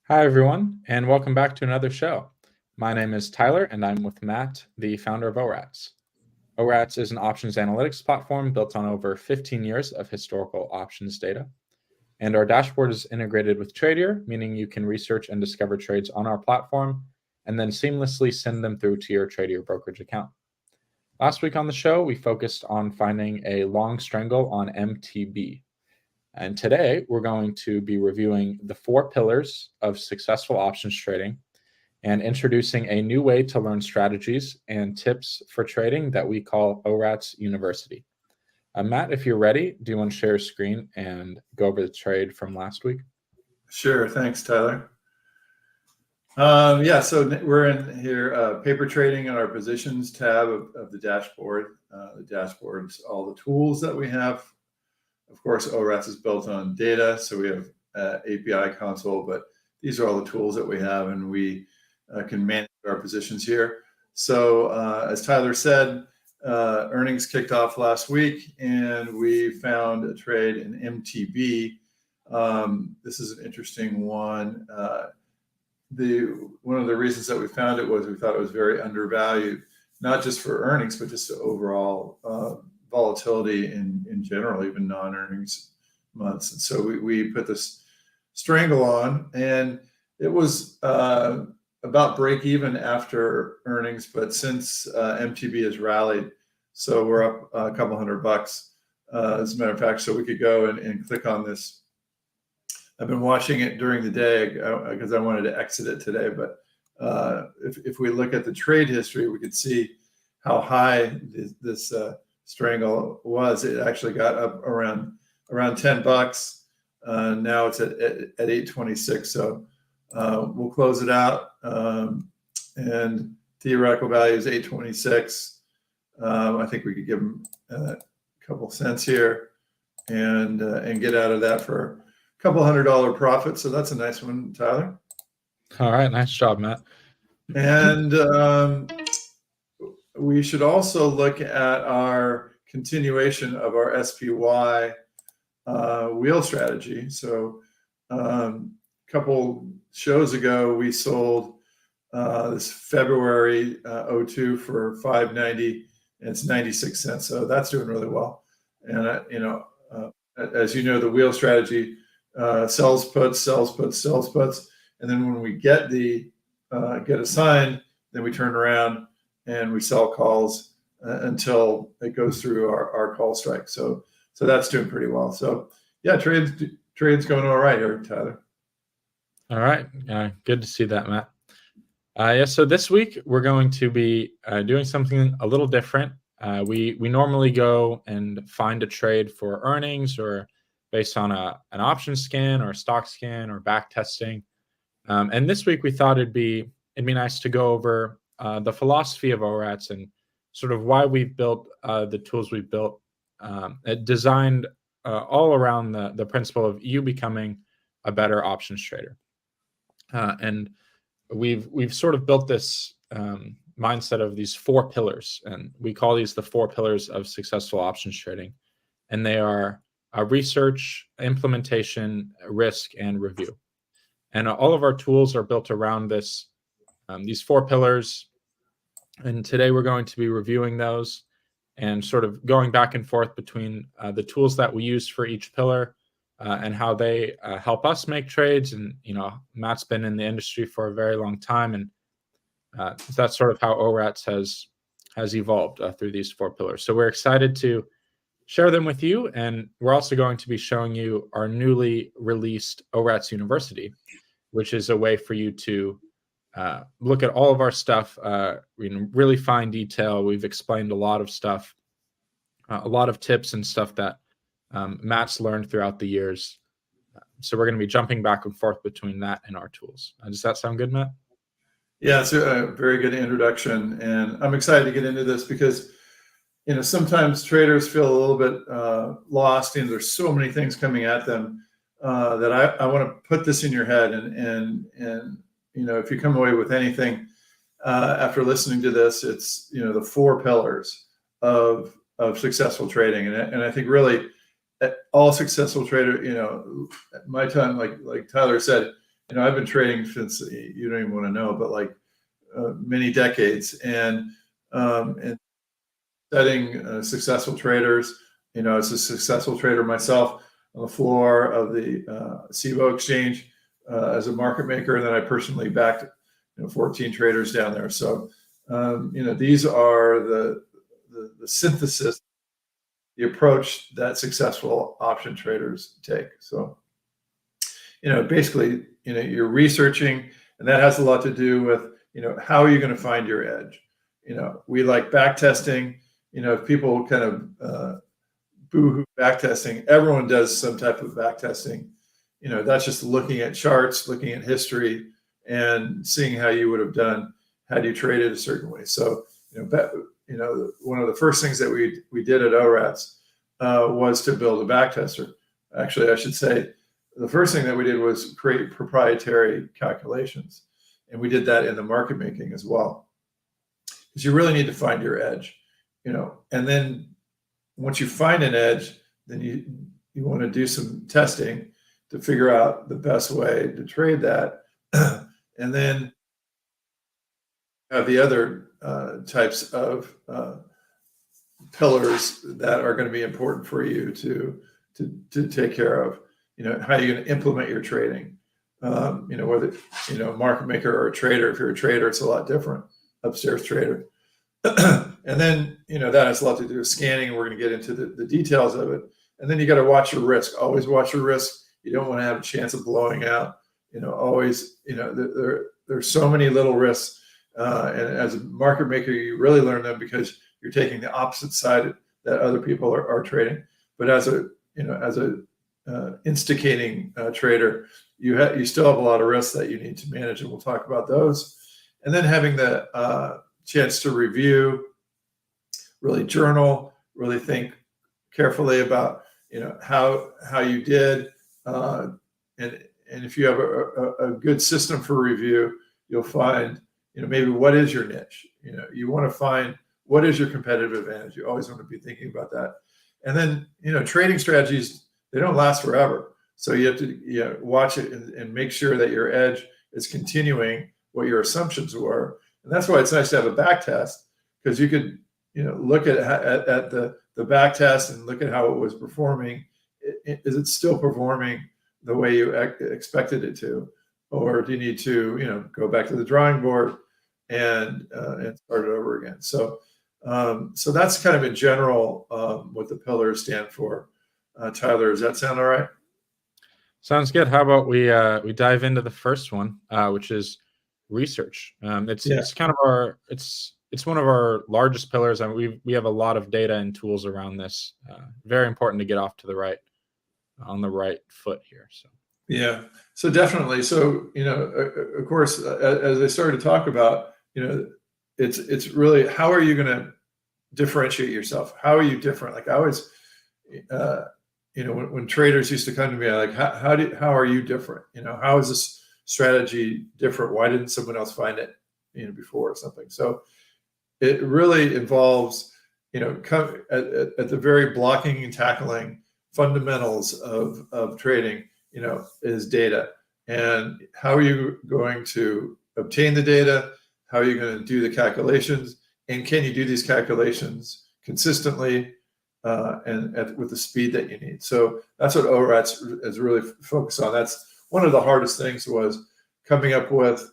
Hi, everyone, and welcome back to another show. My name is Tyler, and I'm with Matt, the founder of ORATS. ORATS is an options analytics platform built on over 15 years of historical options data. And our dashboard is integrated with Tradier, meaning you can research and discover trades on our platform and then seamlessly send them through to your Tradier brokerage account. Last week on the show, we focused on finding a long strangle on MTB. And today we're going to be reviewing the 4 pillars of successful options trading and introducing a new way to learn strategies and tips for trading that we call ORATS University. Matt, if you're ready, do you want to share your screen and go over the trade from last week? Sure. Thanks, Tyler. So we're in here, paper trading on our positions tab of the dashboard. The dashboard's all the tools that we have. Of course, ORATS is built on data, so we have API console, but these are all the tools that we have, and we can manage our positions here. So as Tyler said, earnings kicked off last week, and we found a trade in MTB. This is an interesting one. One of the reasons that we found it was we thought it was very undervalued, not just for earnings, but just overall volatility in general, even non-earnings months. And so we put this strangle on, and it was about break even after earnings, but since MTB has rallied, so we're up a couple $100 as a matter of fact. So we could go and click on this. I've been watching it during the day because I wanted to exit it today, but if we look at the trade history, we could see how high this strangle was. It actually got up around $10. Now it's at 826. So we'll close it out. And theoretical value is 826. I think we could give them a couple cents here and get out of that for a couple $100 profit. So that's a nice one, Tyler. All right, nice job, Matt. And we should also look at our continuation of our SPY wheel strategy. So a couple shows ago, we sold this February 02 for $5.90, and it's 96 cents. So that's doing really well. And as you know, the wheel strategy sells puts, sells puts, sells puts, and then when we get assigned, then we turn around and we sell calls until it goes through our call strike. So that's doing pretty well. So yeah, trade's going all right here, Tyler. All right, good to see that, Matt. So this week we're going to be doing something a little different. We normally go and find a trade for earnings or based on an option scan or a stock scan or back testing. And this week we thought it'd be nice to go over the philosophy of ORATS and sort of why we've built the tools we've built, designed all around the principle of you becoming a better options trader. And we've sort of built this mindset of these 4 pillars, and we call these the 4 pillars of successful options trading. And they are research, implementation, risk, and review. And all of our tools are built around these 4 pillars. And today we're going to be reviewing those and sort of going back and forth between the tools that we use for each pillar and how they help us make trades. And, Matt's been in the industry for a very long time, and that's sort of how ORATS has evolved through these 4 pillars. So we're excited to share them with you, and we're also going to be showing you our newly released ORATS University, which is a way for you to look at all of our stuff in really fine detail. We've explained a lot of stuff, a lot of tips and stuff that Matt's learned throughout the years. So we're going to be jumping back and forth between that and our tools. Does that sound good, Matt? Yeah, it's a very good introduction, and I'm excited to get into this because sometimes traders feel a little bit lost, and there's so many things coming at them that I want to put this in your head, and if you come away with anything after listening to this, it's the 4 pillars of successful trading, and I think really all successful trader, at my time, like Tyler said, I've been trading since, you don't even want to know, but like many decades, and studying successful traders. As a successful trader myself on the floor of the SIBO exchange as a market maker, and then I personally backed 14 traders down there. So these are the synthesis, the approach that successful option traders take. So basically you're researching, and that has a lot to do with how are you going to find your edge. We like back testing. If people kind of boo-hoo back testing, everyone does some type of back testing. That's just looking at charts, looking at history, and seeing how you would have done had you traded a certain way. So one of the first things that we did at ORATS was to build a back tester. Actually, I should say the first thing that we did was create proprietary calculations, and we did that in the market making as well, because you really need to find your edge. And then once you find an edge, then you want to do some testing to figure out the best way to trade that. And then have the other types of pillars that are going to be important for you to take care of. How you're going to implement your trading. Whether market maker or a trader. If you're a trader, it's a lot different. Upstairs trader. And then, that has a lot to do with scanning. We're going to get into the details of it. And then you got to watch your risk. Always watch your risk. You don't want to have a chance of blowing out. Always, there's so many little risks. And as a market maker, you really learn them because you're taking the opposite side that other people are trading. But as a instigating trader, you still have a lot of risks that you need to manage, and we'll talk about those. And then having the chance to review, really journal, really think carefully about how you did, and if you have a good system for review, you'll find maybe what is your niche. You want to find what is your competitive advantage. You always want to be thinking about that. And then trading strategies, they don't last forever, so you have to watch it and make sure that your edge is continuing what your assumptions were. And that's why it's nice to have a back test, because you could look at the back test and look at how it was performing. Is it still performing the way you expected it to, or do you need to go back to the drawing board and start it over again? So that's kind of in general what the pillars stand for. Tyler, does that sound all right? Sounds good. How about we dive into the first one, which is research. It's kind of it's one of our largest pillars, and we have a lot of data and tools around this. Very important to get off to on the right foot here. So definitely. So of course, as I started to talk about, it's really, how are you going to differentiate yourself? How are you different? Like I always, when traders used to come to me, I'm like, how are you different? How is this strategy different? Why didn't someone else find it before or something? So it really involves at the very blocking and tackling fundamentals of trading is data. And how are you going to obtain the data? How are you going to do the calculations? And can you do these calculations consistently and with the speed that you need? So that's what ORATS is really focused on. That's one of the hardest things, was coming up with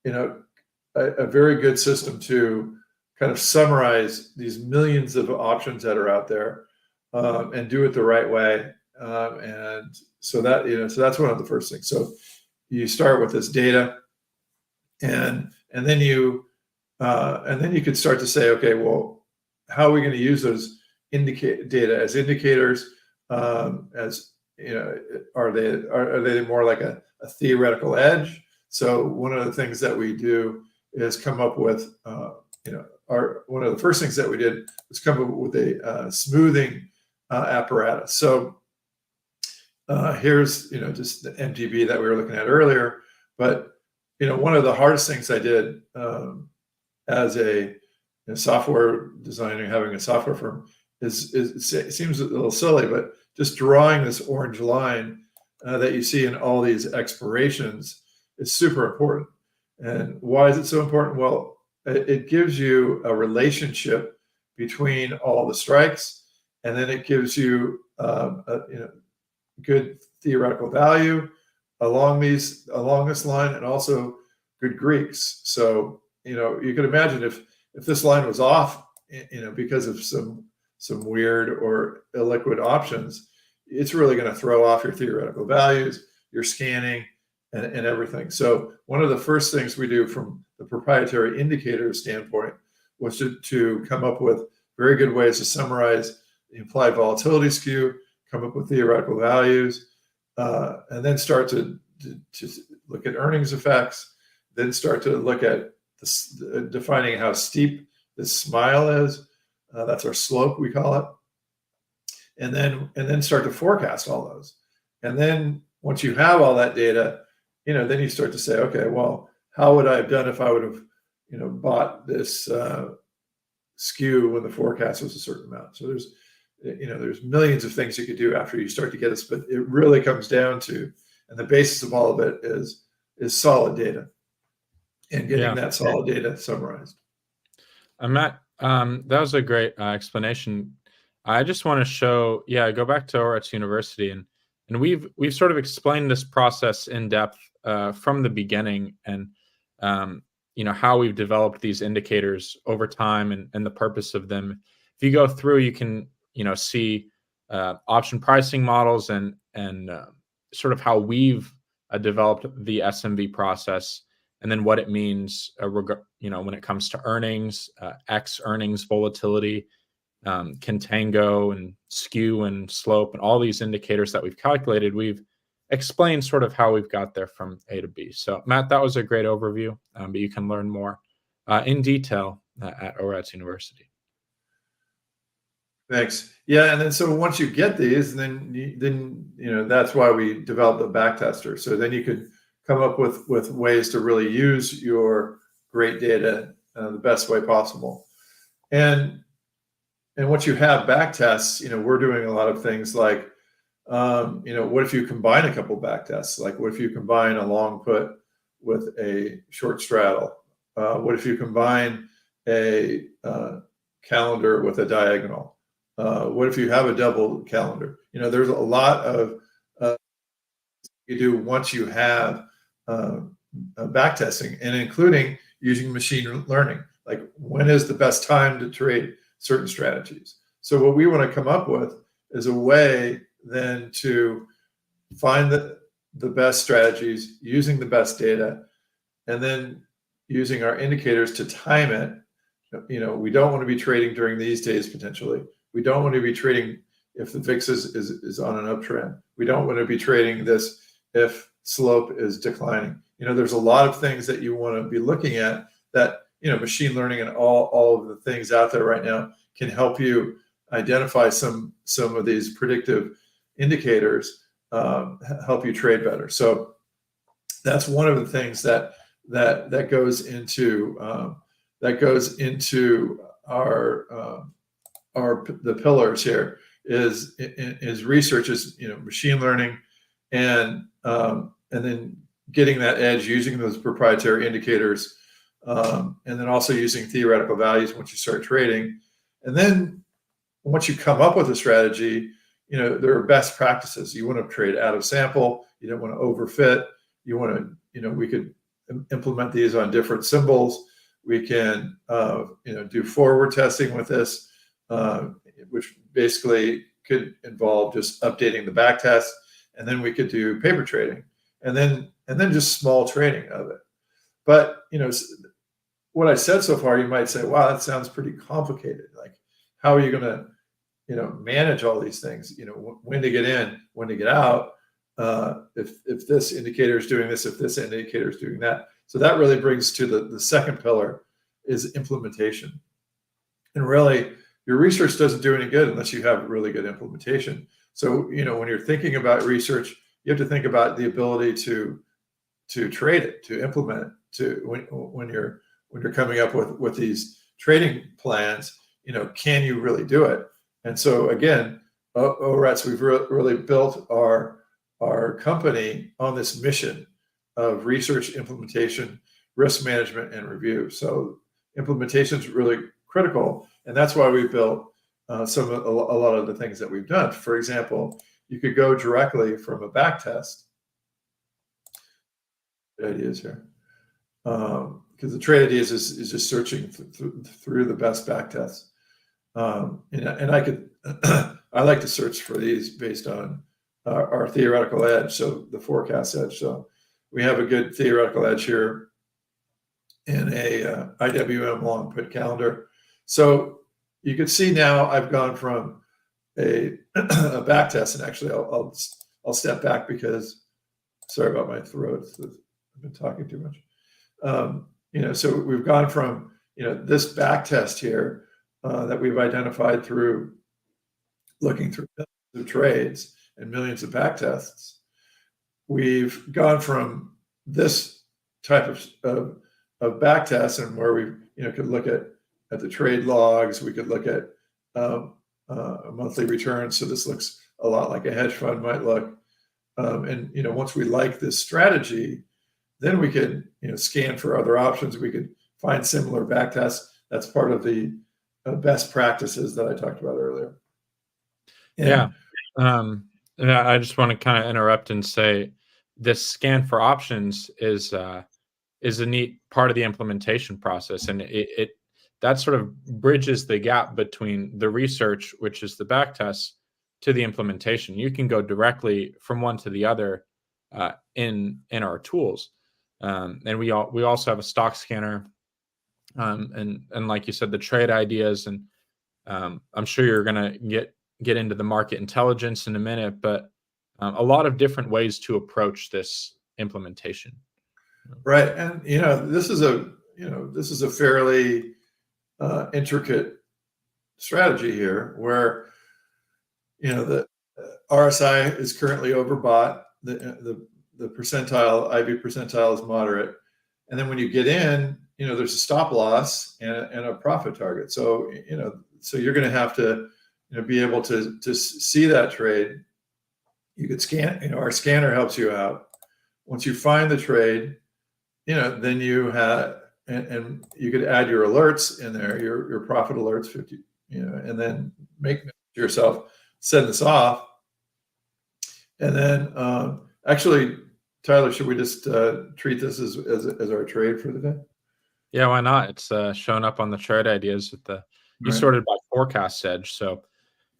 a very good system to kind of summarize these millions of options that are out there and do it the right way. And so that's one of the first things. So you start with this data, and then you could start to say, okay, well, how are we going to use those data as indicators? As are they more like a theoretical edge? So one of the things that we do is come up with one of the first things that we did was come up with a smoothing apparatus. So here's just the MTB that we were looking at earlier. But one of the hardest things I did as a software designer, having a software firm, it seems a little silly, but just drawing this orange line that you see in all these expirations is super important. And why is it so important? Well, it gives you a relationship between all the strikes, and then it gives you good theoretical value along this line, and also good Greeks. So you could imagine if this line was off, because of some weird or illiquid options, it's really going to throw off your theoretical values, your scanning, and everything. So one of the first things we do from the proprietary indicator standpoint was to come up with very good ways to summarize the implied volatility skew, come up with theoretical values, and then start to look at earnings effects, then start to look at defining how steep this smile is. That's our slope, we call it. And then start to forecast all those. And then once you have all that data, then you start to say, okay, well, how would I have done if I would have, bought this skew when the forecast was a certain amount? So there's millions of things you could do after you start to get this, but it really comes down to, and the basis of all of it is solid data and getting that solid data summarized. Matt, that was a great explanation. I just want to show, go back to ORATS University, and we've sort of explained this process in depth from the beginning, and how we've developed these indicators over time and the purpose of them. If you go through, you can see option pricing models and sort of how we've developed the SMV process, and then what it means when it comes to earnings, X earnings volatility, contango and skew and slope, and all these indicators that we've calculated. We've explained sort of how we've got there from A to B. So Matt, that was a great overview, but you can learn more in detail at ORATS University. Thanks. Yeah, and then so once you get these, then that's why we developed the backtester. So then you could come up with ways to really use your great data the best way possible. And once you have back tests, we're doing a lot of things like, what if you combine a couple back tests? Like, what if you combine a long put with a short straddle? What if you combine a calendar with a diagonal? What if you have a double calendar? There's a lot of you do once you have back testing, and including using machine learning. Like, when is the best time to trade certain strategies? So what we want to come up with is a way then to find the best strategies using the best data, and then using our indicators to time it. We don't want to be trading during these days potentially. We don't want to be trading if the VIX is on an uptrend. We don't want to be trading this if slope is declining. There's a lot of things that you want to be looking at that, machine learning and all of the things out there right now can help you identify some of these predictive indicators, help you trade better. So that's one of the things that goes into the pillars here is research, is machine learning, and then getting that edge using those proprietary indicators, and then also using theoretical values once you start trading. And then once you come up with a strategy, there are best practices. You want to trade out of sample. You don't want to overfit. You want to, we could implement these on different symbols. We can, do forward testing with this, which basically could involve just updating the back test, and then we could do paper trading, and then just small trading of it. But what I said so far, you might say, wow, that sounds pretty complicated. Like, how are you going to manage all these things? When to get in, when to get out, if this indicator is doing this, if this indicator is doing that. So that really brings to the second pillar, is implementation. And really, your research doesn't do any good unless you have really good implementation. So when you're thinking about research, you have to think about the ability to trade it, to implement it, to when you're coming up with these trading plans, can you really do it? And so again, ORATS, we've really built our our company on this mission of research, implementation, risk management, and review. So implementation is really critical, and that's why we built a lot of the things that we've done. For example, you could go directly from a back test. The ideas here, because the trade ideas is just searching through the best back tests, and I could I like to search for these based on our theoretical edge, so the forecast edge. So we have a good theoretical edge here in a IWM long put calendar. So you can see now I've gone from a back test, and actually I'll step back because, sorry about my throat, I've been talking too much. So we've gone from this back test here that we've identified through looking through millions of trades and millions of back tests. We've gone from this type of back tests, and where we could look at the trade logs, we could look at a monthly return. So this looks a lot like a hedge fund might look. And once we like this strategy, then we could scan for other options. We could find similar back tests. That's part of the best practices that I talked about earlier. Yeah. I just want to kind of interrupt and say this scan for options is a neat part of the implementation process, and it that sort of bridges the gap between the research, which is the back test, to the implementation. You can go directly from one to the other in our tools, and we also have a stock scanner, and like you said, the trade ideas, and I'm sure you're going to get into the market intelligence in a minute, but a lot of different ways to approach this implementation. Right, and this is a fairly intricate strategy here, where the RSI is currently overbought. The percentile, IB percentile, is moderate, and then when you get in, there's a stop loss and a profit target. So so you're going to have to be able to see that trade. You could scan. Our scanner helps you out. Once you find the trade, then you have, and you could add your alerts in there, your profit alerts, 50, and then make yourself send this off. And then actually, Tyler, should we just treat this as our trade for the day? Yeah, why not? It's showing up on the trade ideas with you sorted by forecast edge. So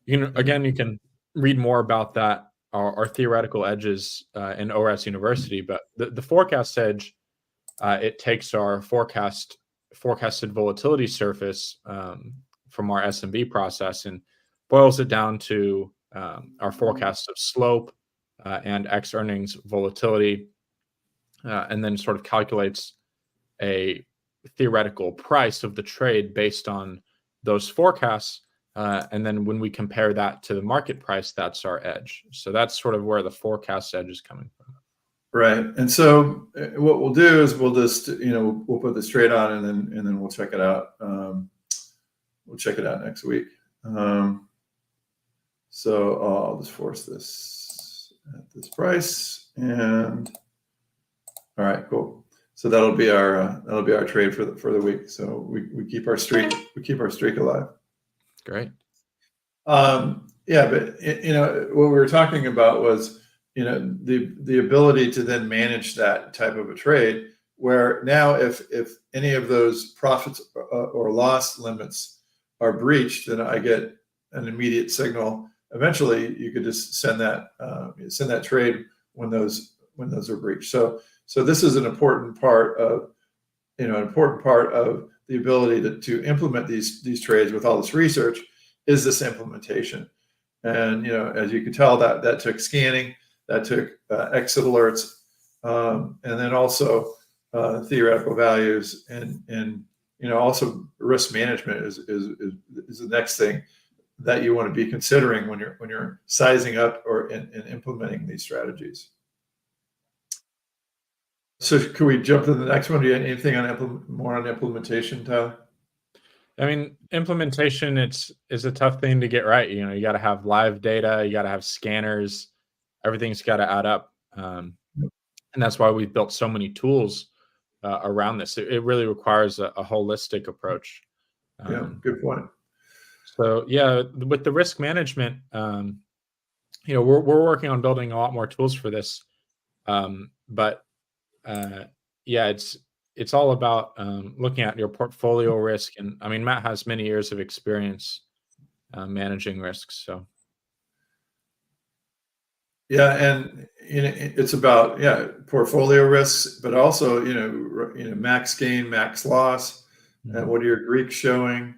you can read more about that, our theoretical edges in ORATS University. But the forecast edge, it takes our forecasted volatility surface from our S&B process and boils it down to our forecast of slope and X earnings volatility, and then sort of calculates a theoretical price of the trade based on those forecasts. And then when we compare that to the market price, that's our edge. So that's sort of where the forecast edge is coming from. Right. And so what we'll do is we'll just, we'll put this trade on, and then we'll check it out. We'll check it out next week. So I'll just force this at this price, and all right, cool. So that'll be our trade for the week. So we keep our streak alive. Great. Yeah, but what we were talking about was the ability to then manage that type of a trade, where now if any of those profits or loss limits are breached, then I get an immediate signal. Eventually, you could just send that trade when those are breached. So this is an important part of the ability to implement these trades with all this research, is this implementation. And as you can tell, that took scanning, that took exit alerts, and then also theoretical values, and also risk management is the next thing that you want to be considering when you're sizing up or implementing these strategies. So can we jump to the next one? Do you have anything more on implementation, Tyler? I mean, implementation is a tough thing to get right. You got to have live data, you got to have scanners, everything's got to add up. And that's why we've built so many tools around this. It really requires a holistic approach. Yeah, good point. So yeah, with the risk management, we're working on building a lot more tools for this. But yeah, it's all about looking at your portfolio risk, and I mean, Matt has many years of experience managing risks. So yeah, and it's about portfolio risks, but also max gain, max loss, and what are your Greeks showing,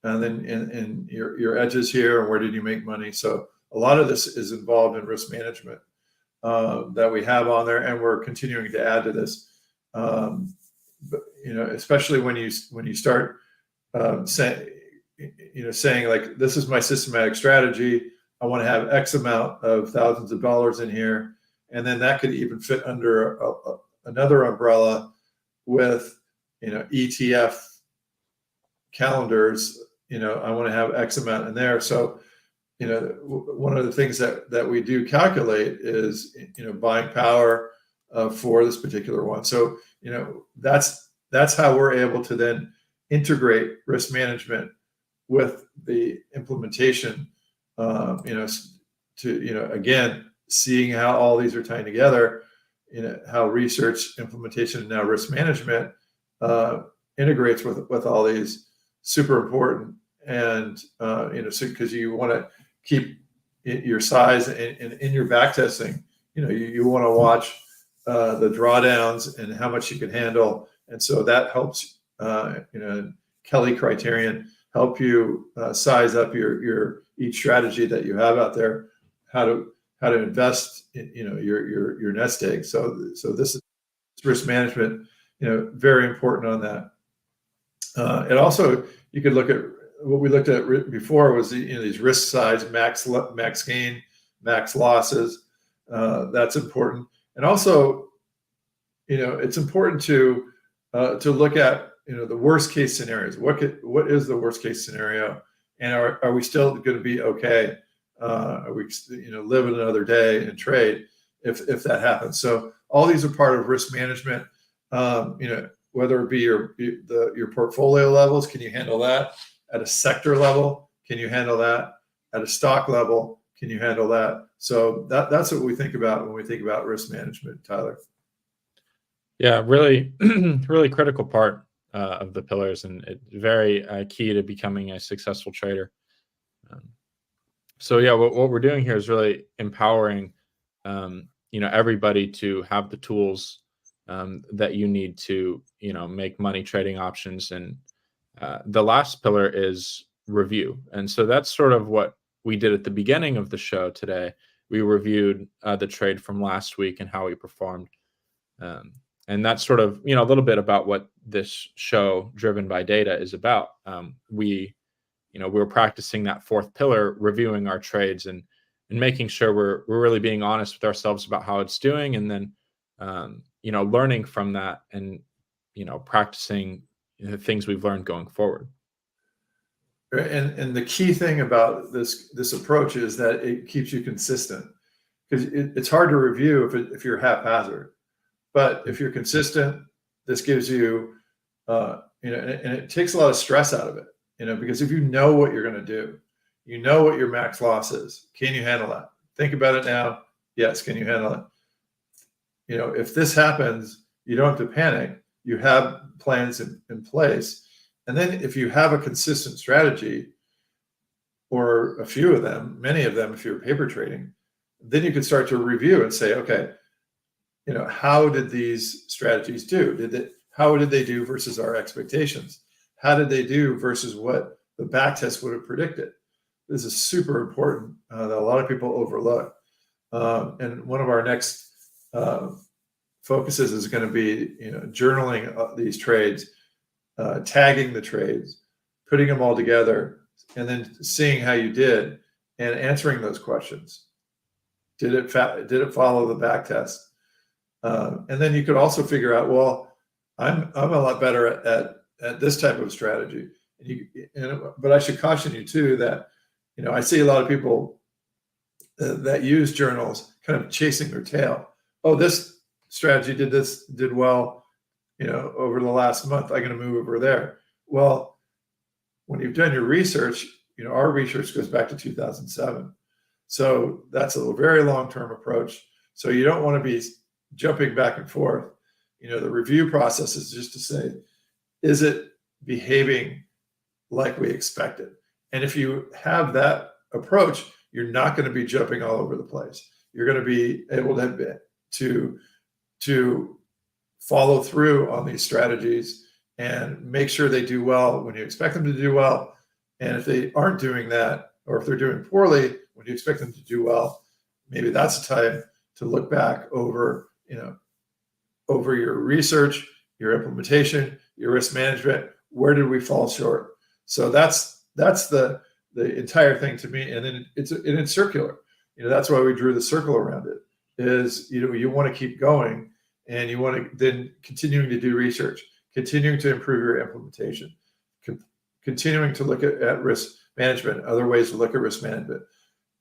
and then in your edges here, and where did you make money? So a lot of this is involved in risk management that we have on there, and we're continuing to add to this. But especially when you start saying like, this is my systematic strategy. I want to have X amount of thousands of dollars in here. And then that could even fit under another umbrella with, ETF calendars. I want to have X amount in there. So, one of the things that we do calculate is, buying power for this particular one. So, that's how we're able to then integrate risk management with the implementation, again, seeing how all these are tying together, how research, implementation, and now risk management integrates with all these, super important. And, because you want to keep your size in your back testing, you want to watch the drawdowns and how much you can handle. And so that helps, Kelly criterion help you size up your each strategy that you have out there, how to invest in your nest egg. So this is risk management, very important on that. It also, you could look at what we looked at before was these risk sides, max gain, max losses. That's important, and also it's important to look at the worst case scenarios. What is the worst case scenario, and are we still going to be okay? Are we live another day and trade if that happens? So all these are part of risk management. Whether it be your portfolio levels, can you handle that? At a sector level, can you handle that? At a stock level, can you handle that? So that's what we think about when we think about risk management, Tyler. Yeah, really, really critical part of the pillars, and very key to becoming a successful trader. So yeah, what we're doing here is really empowering, everybody to have the tools that you need to, make money trading options. And the last pillar is review. And so that's sort of what we did at the beginning of the show today. We reviewed the trade from last week and how we performed. And that's sort of, a little bit about what this show, Driven by Data, is about. We're practicing that fourth pillar, reviewing our trades and making sure we're really being honest with ourselves about how it's doing, and then learning from that and practicing the things we've learned going forward. And the key thing about this approach is that it keeps you consistent, because it's hard to review if you're haphazard. But if you're consistent, this gives you, and it takes a lot of stress out of it, because if you know what you're going to do, what your max loss is, can you handle that? Think about it now. Yes, can you handle it? If this happens, you don't have to panic. You have plans in place. And then if you have a consistent strategy, or a few of them, many of them, if you're paper trading, then you can start to review and say, okay, how did these strategies do? How did they do versus our expectations? How did they do versus what the back test would have predicted? This is super important that a lot of people overlook. And one of our next focuses is going to be, journaling these trades, tagging the trades, putting them all together, and then seeing how you did and answering those questions. Did it follow the back test? And then you could also figure out, well, I'm a lot better at this type of strategy. But I should caution you too that, I see a lot of people that use journals kind of chasing their tail. Oh, this strategy did well, over the last month. I'm going to move over there. Well, when you've done your research, our research goes back to 2007. So that's a very long-term approach. So you don't want to be jumping back and forth. The review process is just to say, is it behaving like we expected? And if you have that approach, you're not going to be jumping all over the place. You're going to be able to follow through on these strategies and make sure they do well when you expect them to do well. And if they aren't doing that, or if they're doing poorly when you expect them to do well, maybe that's a time to look back over your research, your implementation, your risk management. Where did we fall short? So that's the entire thing to me. And then it's circular. That's why we drew the circle around it. Is you want to keep going, and you want to then continuing to do research, continuing to improve your implementation, continuing to look at risk management, other ways to look at risk management,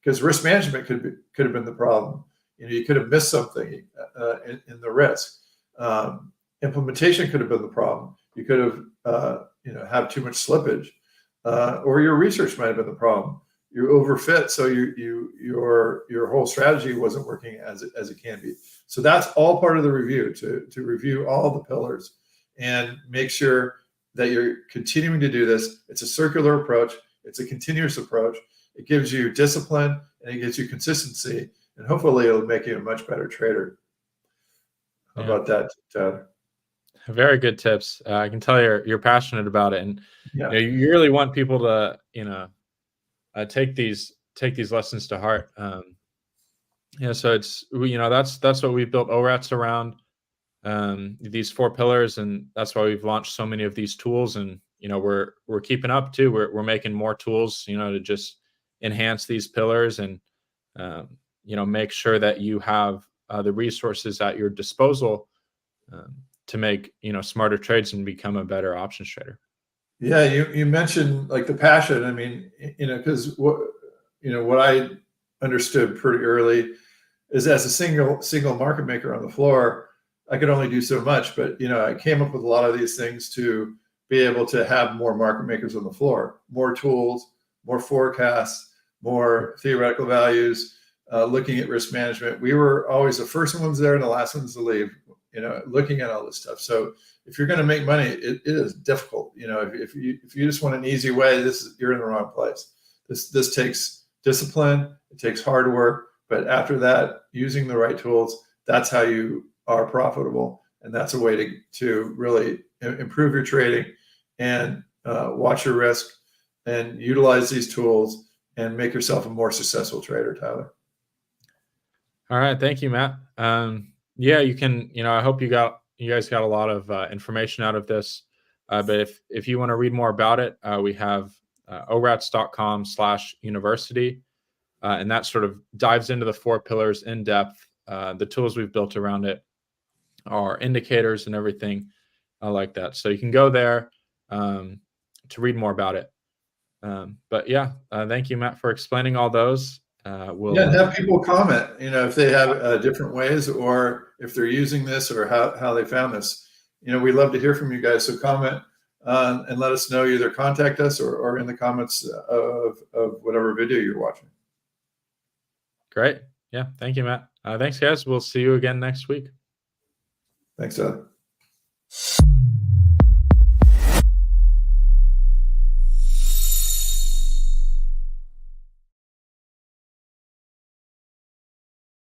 because risk management could have been the problem. You could have missed something in the risk. Implementation could have been the problem. You could have have too much slippage, or your research might have been the problem. You overfit, so your whole strategy wasn't working as it can be. So that's all part of the review, to review all the pillars and make sure that you're continuing to do this. It's a circular approach. It's a continuous approach. It gives you discipline, and it gives you consistency, and hopefully it'll make you a much better trader. How about that, Todd? Very good tips. I can tell you're passionate about it, and you really want people to take these lessons to heart. So it's that's what we've built ORATS around, these 4 pillars, and that's why we've launched so many of these tools. And we're keeping up too. We're making more tools, to just enhance these pillars and make sure that you have the resources at your disposal to make smarter trades and become a better options trader. Yeah, you mentioned like the passion. I mean, because what I understood pretty early is, as a single market maker on the floor, I could only do so much. But I came up with a lot of these things to be able to have more market makers on the floor, more tools, more forecasts, more theoretical values, looking at risk management. We were always the first ones there and the last ones to leave, looking at all this stuff. So if you're going to make money, it is difficult. If you just want an easy way, you're in the wrong place. This takes discipline. It takes hard work. But after that, using the right tools, that's how you are profitable. And that's a way to really improve your trading and watch your risk and utilize these tools and make yourself a more successful trader, Tyler. All right. Thank you, Matt. You can, I hope you guys got a lot of information out of this. But if you want to read more about it, we have orats.com/university. And that sort of dives into the 4 pillars in depth. The tools we've built around it are indicators and everything like that. So you can go there to read more about it. Thank you, Matt, for explaining all those. And have people comment, if they have different ways, or if they're using this, or how they found this. We love to hear from you guys. So comment and let us know. Either contact us or in the comments of whatever video you're watching. Great. Yeah. Thank you, Matt. Thanks, guys. We'll see you again next week. Thanks, Ed.